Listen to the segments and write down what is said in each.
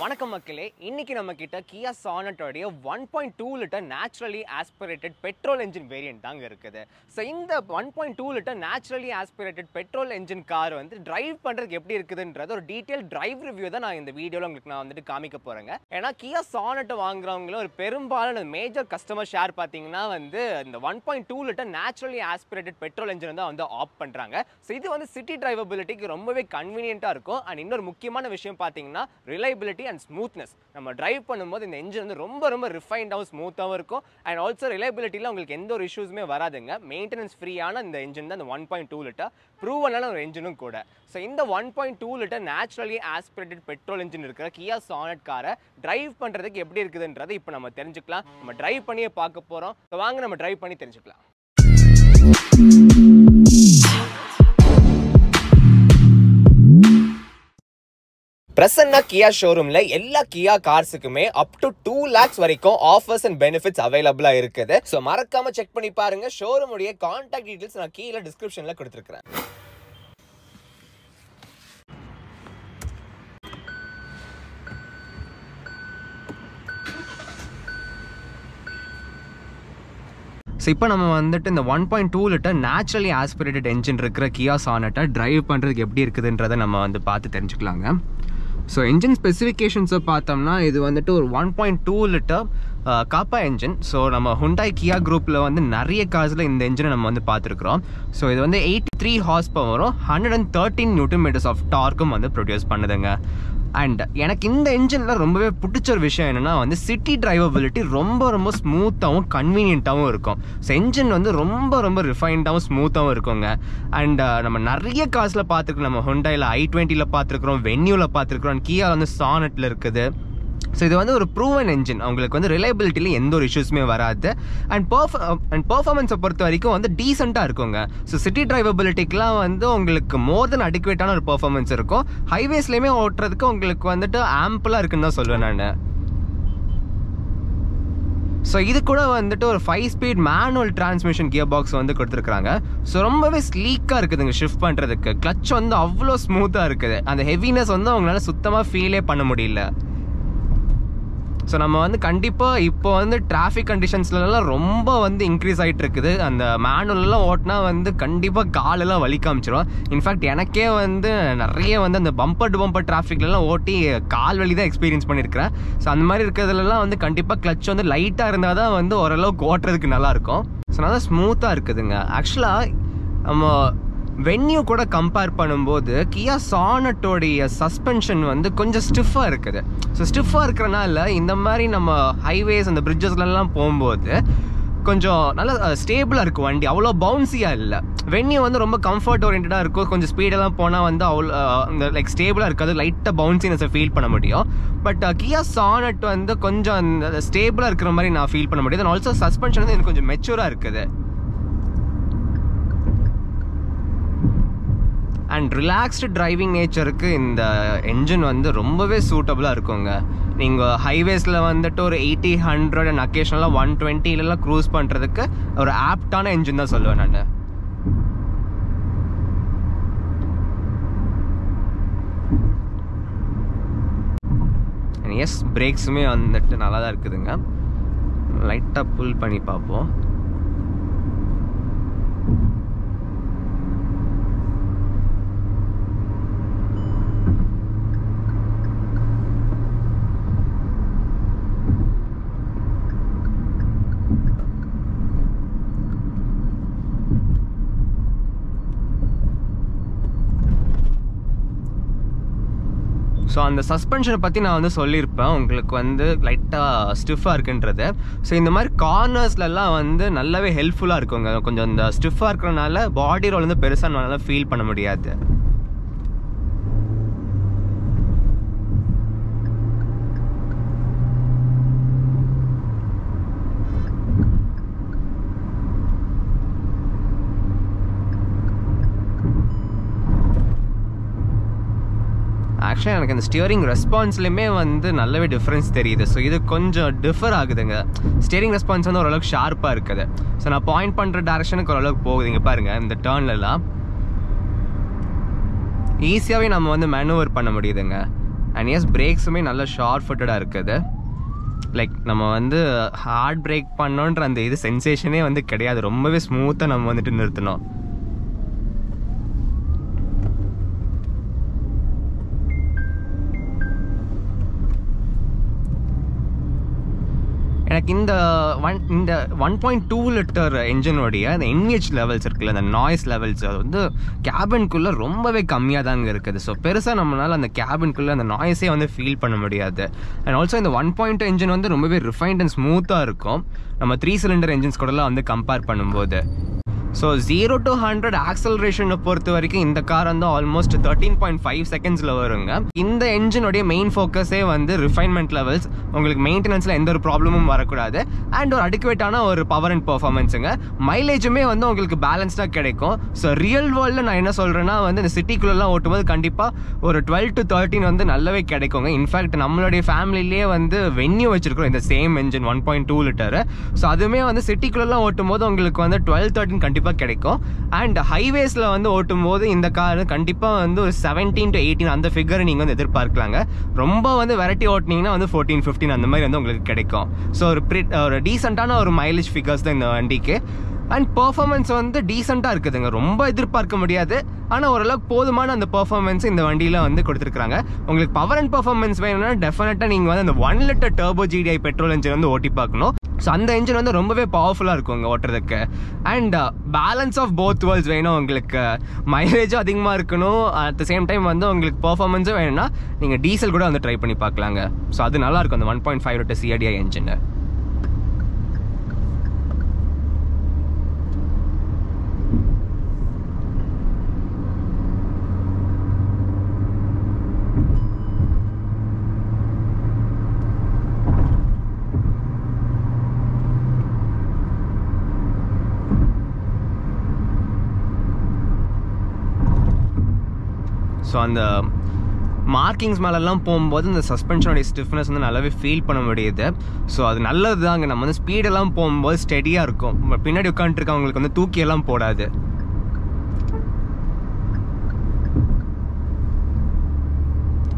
வணக்கம் மக்களே, இன்னைக்கு நம்ம கிட்ட Kia Sonet உடைய 1.2 litre naturally aspirated petrol engine variant தாங்க இருக்குது. ஸோ இந்த 1.2 litre naturally aspirated petrol engine car வந்து டிரைவ் பண்ணுறதுக்கு எப்படி இருக்குதுன்றது ஒரு டீட்டெயில் டிரைவ் ரிவ்யூ தான் நான் இந்த வீடியோவில் உங்களுக்கு நான் வந்துட்டு காமிக்க போகிறேங்க. ஏன்னா Kia Sonet வாங்குறவங்களும் ஒரு பெரும்பாலான மேஜர் கஸ்டமர் ஷேர் பார்த்தீங்கன்னா வந்து இந்த 1.2 litre naturally aspirated petrol engine தான் வந்து ஆப்ட் பண்ணுறாங்க. ஸோ இது வந்து சிட்டி டிரைவபிலிட்டிக்கு ரொம்பவே கன்வீனியண்ட்டாக இருக்கும். அண்ட் இன்னொரு முக்கியமான விஷயம் பார்த்தீங்கன்னா ரிலையபிலிட்டி அண்ட் ஸ்மூத்னஸ். நம்ம டிரைவ் பண்ணும்போது இந்த என்ஜின் வந்து ரொம்ப ரிஃபைண்டாகவும் ஸ்மூத்தாகவும் இருக்கும். அண்ட் ஆல்சோ ரிலையபிலிட்டியில் உங்களுக்கு எந்த ஒரு இஷ்யூஸுமே வராதுங்க. மெயின்டெனன்ஸ் ஃப்ரீயான இந்த என்ஜின் தான் இந்த 1.2 லிட்டர் ப்ரூவனான ஒரு என்ஜினும் கூட. ஸோ இந்த 1.2 litre naturally aspirated petrol engine இருக்கிற Kia Sonet காரை டிரைவ் பண்ணுறதுக்கு எப்படி இருக்குதுன்றது இப்போ நம்ம தெரிஞ்சுக்கலாம். நம்ம டிரைவ் பண்ணியே பார்க்க போகிறோம். ஸோ வாங்க நம்ம டிரைவ் பண்ணி தெரிஞ்சுக்கலாம். பிரசன்னா கியா ஷோரூம்ல எல்லா கியா கார்ஸுக்குமே அப் டு 2 lakhs வரைக்கும் ஆஃபர்ஸ் அண்ட் பெனிஃபிட்ஸ் அவைலபிளா இருக்குது. ஸோ மறக்காம செக் பண்ணி பாருங்க. ஷோரூம் உடைய கான்டாக்ட் டீடைல்ஸ் நான் கீழே டிஸ்கிரிப்ஷன்ல கொடுத்துருக்கேன். ஸோ இப்போ நம்ம வந்துட்டு இந்த 1.2 லிட்டர் நேச்சுரலி ஆஸ்பிரேட்டட் என்ஜின் இருக்கிற Kia Sonet டிரைவ் பண்ணுறதுக்கு எப்படி இருக்குதுன்றதை நம்ம வந்து பார்த்து தெரிஞ்சுக்கலாங்க. ஸோ என்ஜின் ஸ்பெசிஃபிகேஷன்ஸை பார்த்தோம்னா இது வந்துட்டு ஒரு 1.2 லிட்டர் காப்பா என்ஜின். ஸோ நம்ம Hyundai Kia குரூப்பில் வந்து நிறைய கார்ஸில் இந்த என்ஜினை நம்ம வந்து பார்த்துருக்குறோம். ஸோ இது வந்து 83 ஹார்ஸ் பவரும் 113 நியூட்டன் மீட்டர்ஸ் ஆஃப் டார்க்கும் வந்து ப்ரொடியூஸ் பண்ணுதுங்க. அண்ட் எனக்கு இந்த என்ஜினில் ரொம்பவே பிடிச்ச ஒரு விஷயம் என்னென்னா வந்து சிட்டி டிரைவபிலிட்டி ரொம்ப ஸ்மூத்தாகவும் கன்வீனியண்ட்டாகவும் இருக்கும். ஸோ என்ஜின் வந்து ரொம்ப ரிஃபைண்டாகவும் ஸ்மூத்தாகவும் இருக்குங்க. அண்ட் நம்ம நிறைய கார்ஸில் பார்த்துருக்கோம். நம்ம Hyundaiல i20ல பார்த்துருக்குறோம், வென்யூவில் பார்த்துருக்குறோம், அண்ட் Kia வந்து Sonetல இருக்குது. ஸோ இது வந்து ஒரு ப்ரூவன் என்ஜின். அவங்களுக்கு வந்து ரிலையபிலிட்டியில் எந்த ஒரு இஷ்யூஸுமே வராது. அண்ட் பர்ஃபார்மன்ஸை பொறுத்த வரைக்கும் வந்து டீசெண்டாக இருக்குங்க. ஸோ சிட்டி டிரைவபிலிட்டிக்கெலாம் வந்து உங்களுக்கு மோர் தென் அடிக்குவேட்டான ஒரு பர்ஃபார்மன்ஸ் இருக்கும். ஹைவேஸ்லேயுமே ஓட்டுறதுக்கு உங்களுக்கு வந்துட்டு ஆம்பிளாக இருக்குன்னு தான் சொல்லுவேன் நான். ஸோ இது கூட வந்துட்டு ஒரு 5 speed manual transmission gear box வந்து கொடுத்துருக்காங்க. ஸோ ரொம்பவே ஸ்லீக்காக இருக்குதுங்க ஷிஃப்ட் பண்ணுறதுக்கு. கிளச் வந்து அவ்வளோ ஸ்மூத்தாக இருக்குது. அந்த ஹெவினஸ் வந்து அவங்களால சுத்தமாக ஃபீலே பண்ண முடியல. ஸோ நம்ம வந்து கண்டிப்பாக இப்போ வந்து டிராஃபிக் கண்டிஷன்ஸ்லாம் ரொம்ப வந்து இன்க்ரீஸ் ஆகிட்டு இருக்குது. அந்த மேனுவலெலாம் ஓட்டினா வந்து கண்டிப்பாக காலெல்லாம் வலி காமிச்சிடும். இன்ஃபேக்ட் எனக்கே வந்து நிறைய வந்து அந்த பம்பர் டு பம்பர் டிராஃபிக்லாம் ஓட்டி கால் வலி தான் எக்ஸ்பீரியன்ஸ் பண்ணியிருக்கிறேன். ஸோ அந்த மாதிரி இருக்கிறதுலாம் வந்து கண்டிப்பாக கிளச் வந்து லைட்டாக இருந்தால் தான் வந்து ஓரளவுக்கு ஓட்டுறதுக்கு நல்லாயிருக்கும். ஸோ நல்லா ஸ்மூத்தாக இருக்குதுங்க. ஆக்சுவலாக நம்ம வென்யூ கூட கம்பேர் பண்ணும்போது Kia Sonetோடைய சஸ்பென்ஷன் வந்து கொஞ்சம் ஸ்டிஃபாக இருக்குது. ஸோ ஸ்டிஃபாக இருக்கிறனால இந்த மாதிரி நம்ம ஹைவேஸ் அந்த பிரிட்ஜஸ்லாம் போகும்போது கொஞ்சம் நல்லா ஸ்டேபிளாக இருக்கும் வண்டி. அவ்வளோ பவுன்ஸியாக இல்லை. வென்யூ வந்து ரொம்ப கம்ஃபர்ட் ஓரியன்டாக இருக்கும். கொஞ்சம் ஸ்பீடெல்லாம் போனால் வந்து அவ்வளோ இந்த லைக் ஸ்டேபிளாக இருக்காது. லைட்டாக பவுன்சினஸை ஃபீல் பண்ண முடியும். பட் Kia Sonet வந்து கொஞ்சம் அந்த ஸ்டேபிளாக இருக்கிற மாதிரி நான் ஃபீல் பண்ண முடியுது. ஆல்சோ சஸ்பென்ஷன் வந்து எனக்கு கொஞ்சம் மெச்சூராக இருக்குது. அண்ட் ரிலாக்ஸ்டு டிரைவிங் நேச்சருக்கு இந்த என்ஜின் வந்து ரொம்பவே சூட்டபுளாக இருக்குங்க. நீங்கள் ஹைவேஸில் வந்துட்டு ஒரு 80, 100 அண்ட் அக்கேஷனலாக 120லலாம் க்ரூஸ் பண்ணுறதுக்கு ஒரு ஆப்டான என்ஜின் தான் சொல்லுவேன் நான். எஸ், பிரேக்ஸுமே வந்துட்டு நல்லா தான் இருக்குதுங்க. லைட்டாக புல் பண்ணி பார்ப்போம். ஸோ அந்த சஸ்பென்ஷனை பற்றி நான் வந்து சொல்லியிருப்பேன் உங்களுக்கு வந்து லைட்டாக ஸ்டிஃபாக இருக்குன்றது. ஸோ இந்த மாதிரி கார்னர்ஸ்லாம் வந்து நல்லாவே ஹெல்ப்ஃபுல்லாக இருக்குங்க. கொஞ்சம் இந்த ஸ்டிஃபாக இருக்கிறனால பாடி ரோல் வந்து பெருசாக நல்லா ஃபீல் பண்ண முடியாது. ஆக்சுவலாக எனக்கு அந்த ஸ்டியரிங் ரெஸ்பான்ஸ்லையுமே வந்து நல்லாவே டிஃப்ரென்ஸ் தெரியுது. ஸோ இது கொஞ்சம் டிஃபர் ஆகுதுங்க. ஸ்டியரிங் ரெஸ்பான்ஸ் வந்து ஓரளவுக்கு ஷார்ப்பாக இருக்குது. ஸோ நான் பாயிண்ட் பண்ணுற டேரக்ஷனுக்கு ஓரளவுக்கு போகுதுங்க பாருங்கள். இந்த டேர்ன்லலாம் ஈஸியாகவே நம்ம வந்து மேனுவர் பண்ண முடியுதுங்க. அண்ட் எஸ் பிரேக்ஸுமே நல்லா ஷார்ட் ஃபுட்டடாக இருக்குது. லைக் நம்ம வந்து ஹார்ட் பிரேக் பண்ணோன்ற அந்த இது சென்சேஷனே வந்து கிடையாது. ரொம்பவே ஸ்மூத்தாக நம்ம வந்துட்டு நிறுத்தணும். எனக்கு இந்த 1.2 லிட்டர் என்ஜினோடைய அந்த NVH லெவல்ஸ் இருக்குல்ல, அந்த நாய்ஸ் லெவல்ஸ் வந்து கேபின்குள்ளே ரொம்பவே கம்மியாக தாங்க இருக்குது. ஸோ பெருசாக நம்மளால் அந்த கேபின்குள்ளே அந்த நாய்ஸே வந்து ஃபீல் பண்ண முடியாது. அண்ட் ஆல்சோ இந்த 1.2 என்ஜின் வந்து ரொம்பவே ரிஃபைன்ட் அண்ட் ஸ்மூத்தாக இருக்கும் நம்ம 3 சிலிண்டர் என்ஜின்ஸ் கூடலாம் வந்து கம்பேர் பண்ணும்போது. ஸோ 0 to 100 ஆக்சலரேஷனை பொறுத்த வரைக்கும் இந்த கார் வந்து ஆல்மோஸ்ட் 13.5 செகண்ட்ஸில் வருங்க. இந்த என்ஜினுடைய மெயின் ஃபோக்கஸே வந்து ரிஃபைன்மெண்ட் லெவல்ஸ், உங்களுக்கு மெயின்டெனன்ஸில் எந்த ஒரு ப்ராப்ளமும் வரக்கூடாது, அண்ட் ஒரு அடிக்குவேட்டான ஒரு பவர் அண்ட் பர்ஃபார்மன்ஸுங்க. மைலேஜுமே வந்து உங்களுக்கு பேலன்ஸ்டாக கிடைக்கும். ஸோ ரியல் வேர்ல்டில் நான் என்ன சொல்கிறேன்னா வந்து இந்த சிட்டிக்குள்ளெல்லாம் ஓட்டும்போது கண்டிப்பாக ஒரு 12 to 13 வந்து நல்லாவே கிடைக்குங்க. இன்ஃபேக்ட் நம்மளுடைய ஃபேமிலிலேயே வந்து வென்யூ வச்சிருக்கிறோம் இந்த சேம் என்ஜின் 1.2 லிட்டர். ஸோ அதுவுமே வந்து சிட்டிக்குள்ளெல்லாம் ஓட்டும் போது உங்களுக்கு வந்து 12-13 கண்டிப்பாக கிடைக்கும். அண்ட் ஹைவேஸ்ல வந்து ஓட்டும் போது இந்த கார் கண்டிப்பா வந்து ஒரு 17 to 18 அந்த ஃபிகர் நீங்க வந்து எதிர்பார்க்கலாங்க. ரொம்ப வந்து வெரைட்டி ஓட்டினீங்கன்னா வந்து 14-15 அந்த மாதிரி வந்து உங்களுக்கு கிடைக்கும். ஸோ ஒரு டீசென்டான ஒரு மைலேஜ் ஃபிகர்ஸ் தான் இந்த வண்டிக்கு. அண்ட் பர்ஃபார்மன்ஸ் வந்து டீசெண்டாக இருக்குதுங்க. ரொம்ப எதிர்பார்க்க முடியாது, ஆனால் ஓரளவுக்கு போதுமான அந்த பர்ஃபார்மன்ஸ் இந்த வண்டியில் வந்து கொடுத்துருக்காங்க. உங்களுக்கு பவர் அண்ட் பர்ஃபார்மன்ஸ் வேணும்னா டெஃபினட்டாக நீங்கள் வந்து அந்த 1 litre turbo GDI petrol engine வந்து ஓட்டி பார்க்கணும். ஸோ அந்த என்ஜின் வந்து ரொம்பவே பவர்ஃபுல்லாக இருக்குங்க ஓட்டுறதுக்கு. And balance of both worlds வேணும் உங்களுக்கு. மைலேஜும் அதிகமாக இருக்கணும், அட் த சேம் டைம் வந்து உங்களுக்கு பர்ஃபார்மன்ஸும் வேணும்னா நீங்கள் டீசல் கூட வந்து ட்ரை பண்ணி பார்க்கலாங்க. ஸோ அது நல்லாயிருக்கும் அந்த 1.5 லிட்டர் CRDI என்ஜின். ஸோ அந்த மார்க்கிங்ஸ் மேலெல்லாம் போகும்போது இந்த சஸ்பென்ஷனுடைய ஸ்டிஃப்னஸ் வந்து நல்லாவே ஃபீல் பண்ண முடியுது. ஸோ அது நல்லது தாங்க. நம்ம வந்து ஸ்பீடெல்லாம் போகும்போது ஸ்டெடியாக இருக்கும். பின்னாடி உட்காந்துருக்கவங்களுக்கு வந்து தூக்கியெல்லாம் போடாது.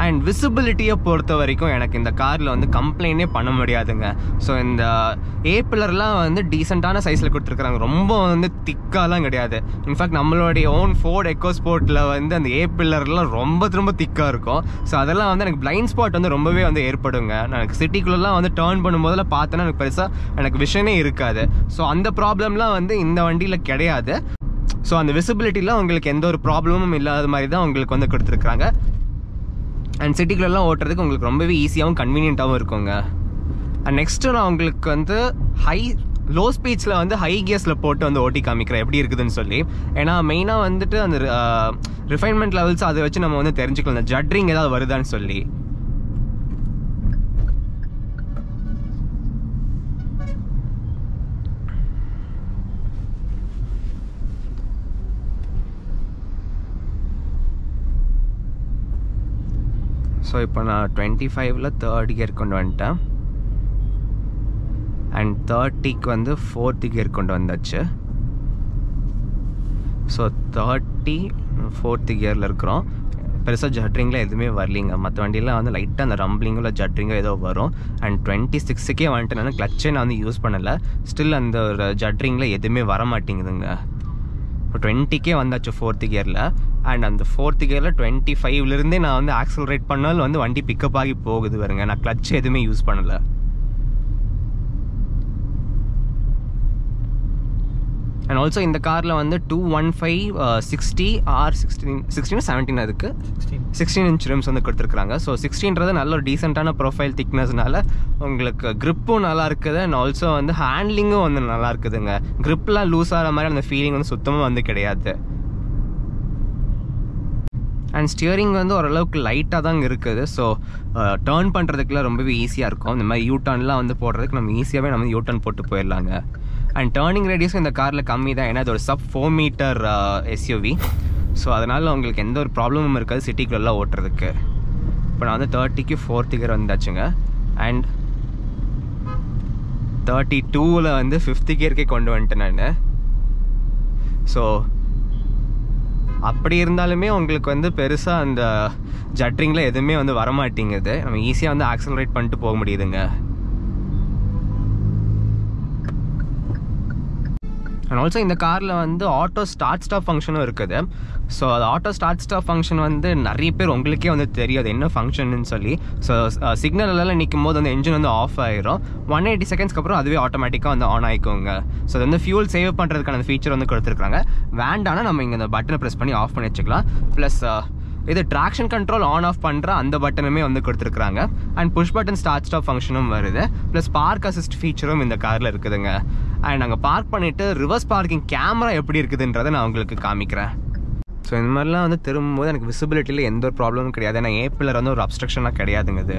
அண்ட் விசிபிலிட்டியை பொறுத்த வரைக்கும் எனக்கு இந்த காரில் வந்து கம்ப்ளைண்டே பண்ண முடியாதுங்க. ஸோ இந்த ஏ பில்லர்லாம் வந்து டீசெண்டான சைஸில் கொடுத்துருக்குறாங்க. ரொம்ப வந்து திக்காலாம் கிடையாது. இன்ஃபேக்ட் நம்மளுடைய ஓன் ஃபோர்ட் எக்கோஸ்போர்ட்டில் வந்து அந்த ஏ பில்லர்லாம் ரொம்ப திக்காக இருக்கும். ஸோ அதெல்லாம் வந்து எனக்கு பிளைண்ட் ஸ்பாட் வந்து ரொம்பவே வந்து ஏற்படுங்க. எனக்கு சிட்டிக்குள்ளெலாம் வந்து டேர்ன் பண்ணும்போதெல்லாம் பார்த்தோன்னா எனக்கு பெருசாக எனக்கு விஷனே இருக்காது. ஸோ அந்த ப்ராப்ளம்லாம் வந்து இந்த வண்டியில் கிடையாது. ஸோ அந்த விசிபிலிட்டிலாம் உங்களுக்கு எந்த ஒரு ப்ராப்ளமும் இல்லாத மாதிரி தான் உங்களுக்கு வந்து கொடுத்துருக்குறாங்க. அண்ட் சிட்டிக்குள்ளெல்லாம் ஓட்டுறதுக்கு உங்களுக்கு ரொம்பவே ஈஸியாகவும் கன்வீனியண்ட்டாகவும் இருக்குங்க. அண்ட் நெக்ஸ்ட்டு நான் உங்களுக்கு வந்து லோ ஸ்பீட்ஸில் வந்து ஹை கியர்ஸில் போட்டு வந்து ஓட்டி காமிக்கிறேன் எப்படி இருக்குதுன்னு சொல்லி. ஏன்னா மெயினாக வந்துட்டு அந்த ரிஃபைன்மெண்ட் லெவல்ஸ் அதை வச்சு நம்ம வந்து தெரிஞ்சுக்கலாம் இந்த ஜட்ரிங் ஏதாவது வருதான்னு சொல்லி. ஸோ இப்போ நான் 25ல் 3rd கியர் கொண்டு வந்துட்டேன். அண்ட் 30க்கு வந்து 4th கியர் கொண்டு வந்தாச்சு. ஸோ 30 4th கியரில் இருக்கிறோம். பெருசாக ஜட்ரிங்கில் எதுவுமே வரலிங்க. மற்ற வண்டியெலாம் வந்து லைட்டாக அந்த ரம்பிளிங்கோ ஜட்ரிங்கோ ஏதோ வரும். அண்ட் 26க்கே வந்துட்டு நான் கிளச்சே நான் வந்து யூஸ் பண்ணலை. ஸ்டில் அந்த ஒரு ஜட்ரிங்கில் எதுவுமே வர மாட்டேங்குதுங்க. இப்போ 20க்கே வந்தாச்சு 4th கியரில். அண்ட் அந்த 4th கியரில் 25லேருந்தே நான் வந்து ஆக்சலரேட் பண்ணாலும் வந்து வண்டி பிக்கப் ஆகி போகுது வருங்க. நான் கிளச் எதுவுமே யூஸ் பண்ணலை. அண்ட் ஆல்சோ இந்த காரில் வந்து 215 60 R 16 17 அதுக்கு 16 inch rims வந்து கொடுத்துருக்குறாங்க. ஸோ 16ன்றது நல்ல ஒரு டீசெண்டான ப்ரொஃபைல் திக்னஸ்னால உங்களுக்கு க்ரிப்பும் நல்லா இருக்குது. அண்ட் ஆல்சோ வந்து ஹேண்ட்லிங்கும் வந்து நல்லா இருக்குதுங்க. க்ரிப்லாம் லூஸ் ஆகிற மாதிரி அந்த ஃபீலிங் வந்து சுத்தமாக வந்து கிடையாது. அண்ட் ஸ்டியரிங் வந்து ஓரளவுக்கு லைட்டாக தாங்க இருக்குது. ஸோ டேர்ன் பண்ணுறதுக்குலாம் ரொம்பவே ஈஸியாக இருக்கும். இந்த மாதிரி யூட்டர்ன்லாம் வந்து போடுறதுக்கு நம்ம ஈஸியாகவே நம்ம யூட்டர்ன் போட்டு போயிடலாங்க. அண்ட் டேர்னிங் ரேடியஸும் இந்த காரில் கம்மி தான். ஏன்னா அது ஒரு sub 4 meter SUV. ஸோ அதனால் உங்களுக்கு எந்த ஒரு ப்ராப்ளமும் இருக்காது சிட்டிக்குள்ளெல்லாம் ஓட்டுறதுக்கு. இப்போ நான் வந்து 30க்கு 4th கியர் வந்தாச்சுங்க. அண்ட் 32ல் வந்து 5th கியருக்கே கொண்டு வந்துட்டேன் நான். ஸோ அப்படி இருந்தாலுமே உங்களுக்கு வந்து பெருசாக அந்த ஜட்ரிங்கில் எதுவுமே வந்து வரமாட்டேங்குது. நம்ம ஈஸியாக வந்து ஆக்சலரேட் பண்ணிட்டு போக முடியுதுங்க. அண்ட் ஆல்சோ இந்த காரில் வந்து ஆட்டோ ஸ்டார்ட் ஸ்டாப் ஃபங்க்ஷனும் இருக்குது. ஸோ அது ஆட்டோ ஸ்டார்ட் ஸ்டாப் ஃபங்க்ஷன் வந்து நிறைய பேர் உங்களுக்கே வந்து தெரியாது என்ன ஃபங்க்ஷன்னு சொல்லி. ஸோ சிக்னல்லாம் நிற்கும் போது வந்து என்ஜின் வந்து ஆஃப் ஆயிரும். 180 செகண்ட்ஸ்க்கு அப்புறம் அதுவே ஆட்டோமேட்டிக்காக வந்து ஆன் ஆகிக்கோங்க. ஸோ அது வந்து ஃபியூல் சேவ் பண்ணுறதுக்கான ஃபீச்சர் வந்து கொடுத்துருக்காங்க. வேண்டானா நம்ம இங்கே இந்த பட்டனை ப்ரெஸ் பண்ணி ஆஃப் பண்ணி வச்சுக்கலாம். ப்ளஸ் இது ட்ராக்ஷன் கண்ட்ரோல் ஆன் ஆஃப் பண்ணுற அந்த பட்டனுமே வந்து கொடுத்துருக்காங்க. And push button start stop ஃபங்க்ஷனும் வருது. ப்ளஸ் பார்க் அசிஸ்ட் ஃபீச்சரும் இந்த காரில் இருக்குதுங்க. அண்ட் நாங்கள் பார்க் பண்ணிவிட்டு ரிவர்ஸ் பார்க்கிங் கேமரா எப்படி இருக்குதுன்றதை நான் உங்களுக்கு காமிக்கிறேன். ஸோ இந்த மாதிரிலாம் வந்து திரும்பும்போது எனக்கு விசிபிலிட்டியில் எந்த ஒரு ப்ராப்ளமும் கிடையாது. ஏன்னா ஏப்பிலர் வந்து ஒரு அப்ஸ்ட்ரக்ஷனாக கிடையாதுங்க. இது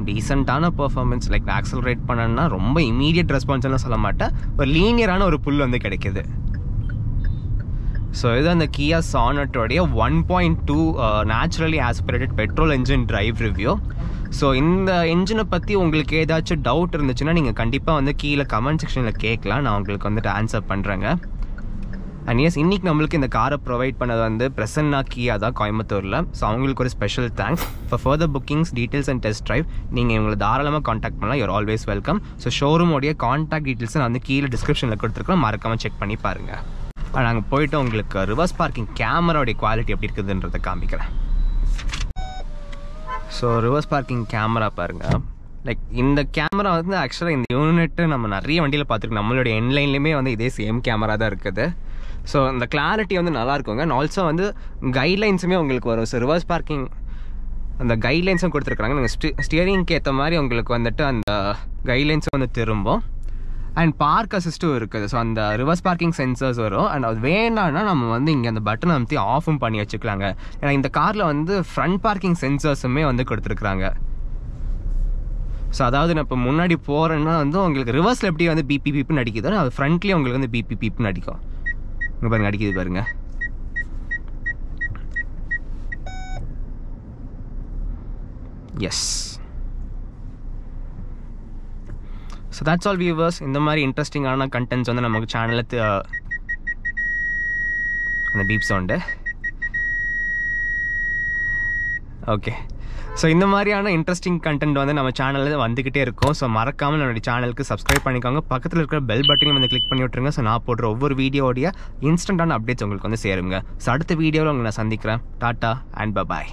டீசெண்டான பெர்ஃபார்மன்ஸ். லைக் ஆக்சலரேட் பண்ணணும்னா ரொம்ப இமீடியட் ரெஸ்பான்ஸ்லாம் சொல்ல மாட்டேன், ஒரு லீனியரான ஒரு புல் வந்து கிடைக்கிது. ஸோ இது அந்த கியா சானட்டோடைய 1.2 naturally aspirated petrol engine drive review. So இந்த என்ஜினை பற்றி உங்களுக்கு ஏதாச்சும் டவுட் இருந்துச்சுன்னா நீங்கள் கண்டிப்பாக வந்து கீழே கமெண்ட் செக்ஷனில் கேட்கலாம். நான் உங்களுக்கு வந்துட்டு ஆன்சர் பண்ணுறேங்க. அண்ட் எஸ், இன்றைக்கி நம்மளுக்கு இந்த காரை ப்ரொவைட் பண்ணது வந்து பிரசன்னா கியா தான், கோயம்புத்தூரில். ஸோ அவங்களுக்கு ஒரு special thanks. For further bookings, details and test drive நீங்கள் இவங்களை தாராளமாக காண்டாக்ட் பண்ணலாம். You're always welcome. ஸோ ஷோரூமோடைய காண்டாக்ட் டீட்டெயில்ஸ் நான் வந்து கீழே டிஸ்கிரிப்ஷனில் கொடுத்துருக்கோம், மறக்காமல் செக் பண்ணி பாருங்கள். நாங்கள் போய்ட்டு உங்களுக்கு ரிவர்ஸ் பார்க்கிங் கேமராவுடைய குவாலிட்டி எப்படி இருக்குதுன்றதை காமிக்கிறேன். ஸோ ரிவர்ஸ் பார்க்கிங் கேமரா பாருங்கள். லைக் இந்த கேமரா வந்து ஆக்சுவலாக இந்த யூனிட்டு நம்ம நிறைய வண்டியில் பார்த்துருக்கோம். நம்மளுடைய என்லைன்லேயுமே வந்து இதே சேம் கேமரா தான் இருக்குது. ஸோ இந்த கிளாரிட்டி வந்து நல்லா இருக்குங்க. அண்ட் ஆல்சோ வந்து கைட்லைன்ஸுமே உங்களுக்கு வரும். ஸோ ரிவர்ஸ் பார்க்கிங் அந்த கைட்லைன்ஸும் கொடுத்துருக்குறாங்க. நீங்கள் ஸ்டியரிங்க்கு ஏற்ற மாதிரி உங்களுக்கு வந்துட்டு அந்த கைட்லைன்ஸும் வந்து திரும்பும். அண்ட் பார்க் அசிஸ்ட்டும் இருக்குது. ஸோ அந்த ரிவர்ஸ் பார்க்கிங் சென்சர்ஸ் வரும். அண்ட் அது வேணான்னா நம்ம வந்து இங்கே அந்த பட்டனை அமுத்தி ஆஃபும் பண்ணி வச்சுக்கலாங்க. ஏன்னா இந்த காரில் வந்து ஃப்ரண்ட் பார்க்கிங் சென்சர்ஸுமே வந்து கொடுத்துருக்குறாங்க. ஸோ அதாவது நான் இப்போ முன்னாடி போகிறேன்னா வந்து உங்களுக்கு ரிவர்ஸில் எப்படி வந்து பிபி பிப்புன்னு அடிக்குதோ அது ஃப்ரண்ட்லேயே உங்களுக்கு வந்து பிபி பிப்புன்னு அடிக்கும். இங்கே பாருங்க, அடிக்குது பாருங்க. Yes. So that's all viewers. இந்த மாதிரி இன்ட்ரெஸ்டிங்கான கண்டென்ட்ஸ் வந்து நமக்கு சேனலில் அந்த பீப் சவுண்டு. ஓகே. ஸோ இந்த மாதிரியான இன்ட்ரெஸ்டிங் கண்டென்ட் வந்து நம்ம சேனலில் வந்துக்கிட்டே இருக்கும். ஸோ மறக்காமல் நம்மளுடைய சேனலுக்கு சப்ஸ்கிரைப் பண்ணிக்கோங்க. பக்கத்தில் இருக்கிற பெல் பட்டனையும் வந்து கிளிக் பண்ணி விட்டுருங்க. ஸோ நான் போடுற ஒவ்வொரு வீடியோடைய இன்ஸ்டன்டான அப்டேட்ஸ் உங்களுக்கு வந்து சேருங்க. ஸோ அடுத்த வீடியோவில் உங்களை நான் சந்திக்கிறேன். Tata and bye bye.